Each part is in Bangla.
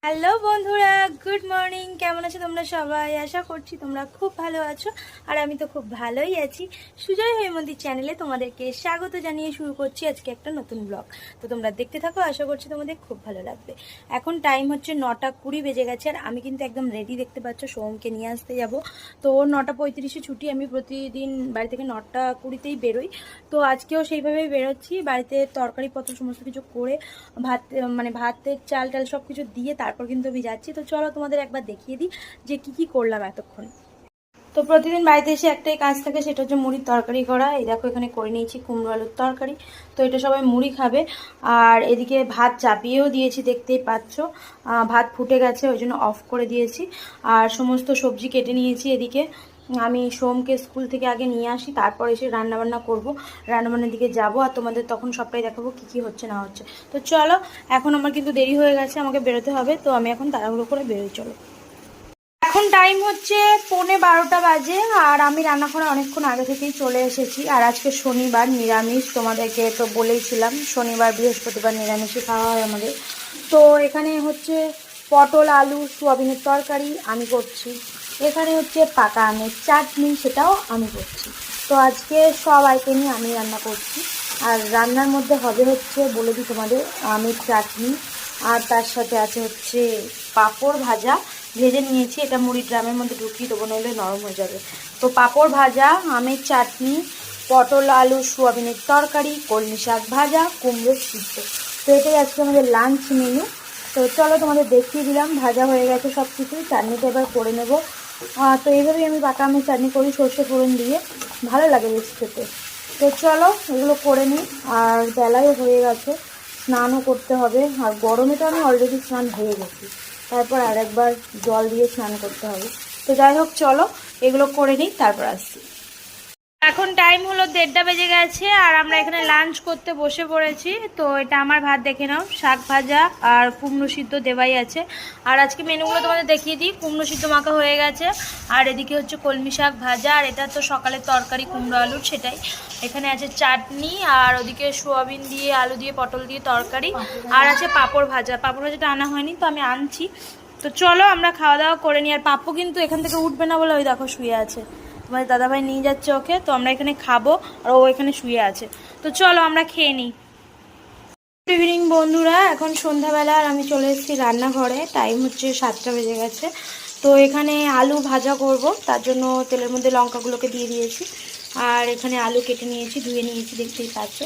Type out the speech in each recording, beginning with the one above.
হ্যালো বন্ধুরা, গুড মর্নিং। কেমন আছো তোমরা সবাই? আশা করছি তোমরা খুব ভালো আছো, আর আমি তো খুব ভালোই আছি। সুজয় হৈমন্তী চ্যানেলে তোমাদেরকে স্বাগত জানিয়ে শুরু করছি আজকে একটা নতুন ব্লগ। তো তোমরা দেখতে থাকো, আশা করছি তোমাদের খুব ভালো লাগবে। এখন টাইম হচ্ছে 9:20 বেজে গেছে, আর আমি কিন্তু একদম রেডি, দেখতে পাচ্ছ। সোমকে নিয়ে আসতে যাব, তো ওর 9:35-এ ছুটি। আমি প্রতিদিন বাড়ি থেকে 9:20-তেই বেরোই, তো আজকেও সেইভাবেই বেরোচ্ছি। বাড়িতে তরকারিপত্র সমস্ত কিছু করে ভাতের চাল টাল সব কিছু দিয়ে তারপর কিন্তু আমি যাচ্ছি। তো চলো তোমাদের একবার দেখিয়ে দিই যে কি করলাম এতক্ষণ। তো প্রতিদিন বাড়িতে এসে একটাই কাজ থাকে, সেটা হচ্ছে মুড়ির তরকারি করা। এই দেখো এখানে করে নিয়েছি কুমড়ো আলুর তরকারি, তো এটা সবাই মুড়ি খাবে। আর এদিকে ভাত চাপিয়েও দিয়েছি, দেখতেই পাচ্ছ। ভাত ফুটে গেছে, ওই জন্য অফ করে দিয়েছি। আর সমস্ত সবজি কেটে নিয়েছি। এদিকে আমি সোমকে স্কুল থেকে আগে নিয়ে আসি, তারপর এসে রান্নাবান্না করব, রান্নাবান্নার দিকে যাব, আর তোমাদের তখন সবটাই দেখাবো কি হচ্ছে না হচ্ছে। তো চলো, এখন আমার কিন্তু দেরি হয়ে গেছে, আমাকে বেরোতে হবে। তো আমি এখন তাড়াহুড়ো করে বেরোই, চলো। এখন টাইম হচ্ছে 11:15 বাজে, আর আমি রান্না করে অনেকক্ষণ আগে থেকেই চলে এসেছি। আর আজকে শনিবার, নিরামিষ। তোমাদেরকে তো বলেইছিলাম শনিবার বৃহস্পতিবার নিরামিষই খাওয়া হয় আমাদের। তো এখানে হচ্ছে পটল আলু সোয়াবিনের তরকারি আমি করছি। এখানে হচ্ছে পাকা আমের চাটনি, সেটাও আমি করছি। তো আজকে সব আইটেমই আমি রান্না করছি। আর রান্নার মধ্যে হবে হচ্ছে, বলে দিই তোমাদের, আমের চাটনি, আর তার সাথে আছে হচ্ছে পাঁপড় ভাজা। ভেজে নিয়েছি, এটা মুড়ি ড্রামের মধ্যে ঢুকিয়ে দেবো, নইলে নরম হয়ে যাবে। তো পাঁপড় ভাজা, আমের চাটনি, পটল আলু সোয়াবিনের তরকারি, কলমি শাক ভাজা, কুমড়ো সিদ্ধ। তো এটাই আজকে আমাদের লাঞ্চ মেনু। তো চলো তোমাদের দেখিয়ে দিলাম, ভাজা হয়ে গেছে সব কিছুই। চাটনিটা এবার করে নেব। তো এইভাবেই আমি পাকা আমের চাটনি করি, সর্ষে ফোড়ন দিয়ে, ভালো লাগে বেশ খেতে। তো চলো এগুলো করে নিই। আর বেলায়ও হয়ে গেছে, স্নানও করতে হবে। আর গরমে তো আমি অলরেডি স্নান হয়ে গেছি, তারপর আরেকবার জল দিয়ে স্নান করতে হবে। তো যাই হোক, চলো এগুলো করে নিই, তারপর আসছি। এখন টাইম হলো 1:30 বেজে গেছে, আর আমরা এখানে লাঞ্চ করতে বসে পড়েছি। তো এটা আমার ভাত, দেখে নাও, শাক ভাজা আর কুমড়ো সিদ্ধ দেওয়াই আছে। আর আজকে মেনুগুলো তোমাদের দেখিয়ে দিই। কুমড়ো সিদ্ধ মাখা হয়ে গেছে, আর এদিকে হচ্ছে কলমি শাক ভাজা, আর এটা তো সকালের তরকারি কুমড়ো আলুর, সেটাই। এখানে আছে চাটনি, আর ওদিকে সোয়াবিন দিয়ে আলু দিয়ে পটল দিয়ে তরকারি, আর আছে পাঁপড় ভাজা। পাঁপড় ভাজাটা আনা হয়নি, তো আমি আনছি। তো চলো আমরা খাওয়া দাওয়া করে নিই। আর পাপ্পু কিন্তু এখান থেকে উঠবে না বলে ওই দেখো শুয়ে আছে, তোমাদের দাদাভাই নিয়ে যাচ্ছে ওকে। তো আমরা এখানে খাবো, আর ও এখানে শুয়ে আছে। তো চলো আমরা খেয়ে নিই। গুড ইভিনিং বন্ধুরা, এখন সন্ধ্যাবেলা, আর আমি চলে এসেছি রান্নাঘরে। টাইম হচ্ছে 7টা বেজে গেছে। তো এখানে আলু ভাজা করব, তার জন্য তেলের মধ্যে লঙ্কাগুলোকে দিয়ে দিয়েছি। আর এখানে আলু কেটে নিয়েছি, ধুয়ে নিয়েছি, দেখতেই পাচ্ছ।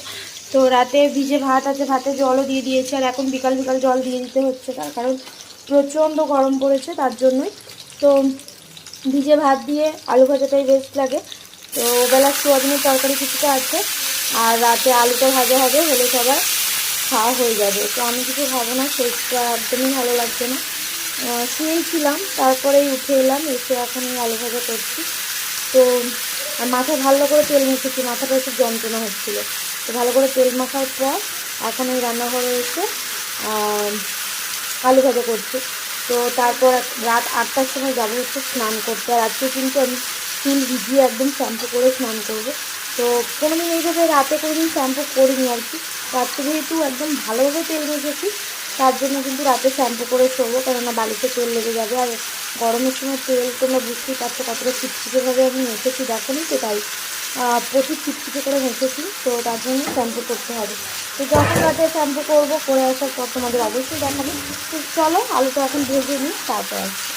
তো রাতে ভিজে ভাত আছে, ভাতে জলও দিয়ে দিয়েছি। আর এখন বিকাল বিকাল জল দিয়ে দিতে হচ্ছে, তার কারণ প্রচণ্ড গরম পড়েছে, তার জন্যই। তো ভিজে ভাত দিয়ে আলু ভাজাটাই বেস্ট লাগে। তো ওবেলা সোয়াবিনের তরকারি কিছুটা আছে, আর রাতে আলুটা ভাজা হবে, হলে সবার খাওয়া হয়ে যাবে। তো আমি কিছু খাবো না, শরীরটা একদমই ভালো লাগছে না। শুয়েছিলাম, তারপরেই উঠে এলাম, এসে এখন এই আলু ভাজা করছি। তো মাথায় ভালো করে তেল মেখেছি, মাথাটা একটু যন্ত্রণা হচ্ছিলো। তো ভালো করে তেল মাখার পর এখন এই রান্নাঘরে এসে আলু ভাজা করছি। তো তারপর রাত 8টার সময় যাবো হচ্ছে স্নান করতে। আর আজকে কিন্তু আমি চুল ভিজিয়ে একদম শ্যাম্পু করে স্নান করবো। তো কোনোদিন এইভাবে রাতে কোনোদিন শ্যাম্পু করিনি আর কি। রাত্রে যেহেতু একদম ভালোভাবে তেল মেখেছি, তার জন্য কিন্তু রাতে শ্যাম্পু করে শোবো, কেননা বালিতে তেল লেগে যাবে। আর গরমের সময় তেল তোমরা বুঝতেই পারছো কতটা চিপচিপেভাবে আমি মেখেছি, দেখো নি তো, তাই প্রচুর চিপচিপে করে মেখেছি। তো তার জন্য শ্যাম্পু করতে হবে। তো যখন রাতে শ্যাম্পু করবো, করে আসার পর তোমাদের অবশ্যই দেখাবো। তো চলো আলুটা এখন ভেজে নিই, তারপর আসছি।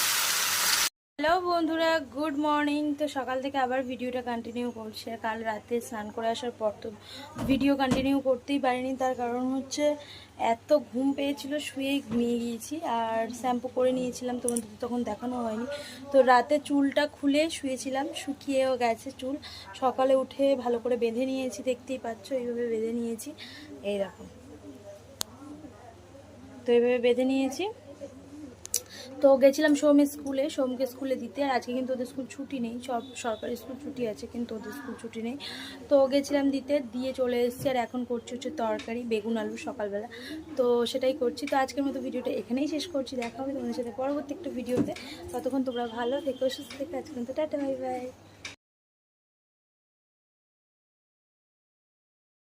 হ্যালো বন্ধুরা, গুড মর্নিং। তো সকাল থেকে আবার ভিডিওটা কন্টিনিউ করছি। কাল রাতে স্নান করে আসার পর তো ভিডিও কন্টিনিউ করতেই পারিনি, তার কারণ হচ্ছে এত ঘুম পেয়েছিল, শুয়েই ঘুমিয়ে গিয়েছি। আর শ্যাম্পু করে নিয়েছিলাম, তোমাদের তখন দেখানো হয়নি। তো রাতে চুলটা খুলে শুয়েছিলাম, শুকিয়েও গেছে চুল। সকালে উঠে ভালো করে বেঁধে নিয়েছি, দেখতেই পাচ্ছ, এইভাবে বেঁধে নিয়েছি, এই দেখো। তো এইভাবে বেঁধে নিয়েছি। তো গেছিলাম সোমকে স্কুলে দিতে। আর আজকে কিন্তু ওদের স্কুল ছুটি নেই, সব সরকারি স্কুল ছুটি আছে, কিন্তু ওদের স্কুল ছুটি নেই। তো গেছিলাম দিতে, দিয়ে চলে এসেছি। আর এখন করছি হচ্ছে তরকারি বেগুন আলু সকালবেলা, তো সেটাই করছি। তো আজকের মতো ভিডিওটা এখানেই শেষ করছি, দেখা হবে তোমাদের সাথে পরবর্তী একটা ভিডিওতে। ততক্ষণ তোমরা ভালো থেকো, সুস্থ থেকো। আজকে কিন্তু টাটা, বাই বাই।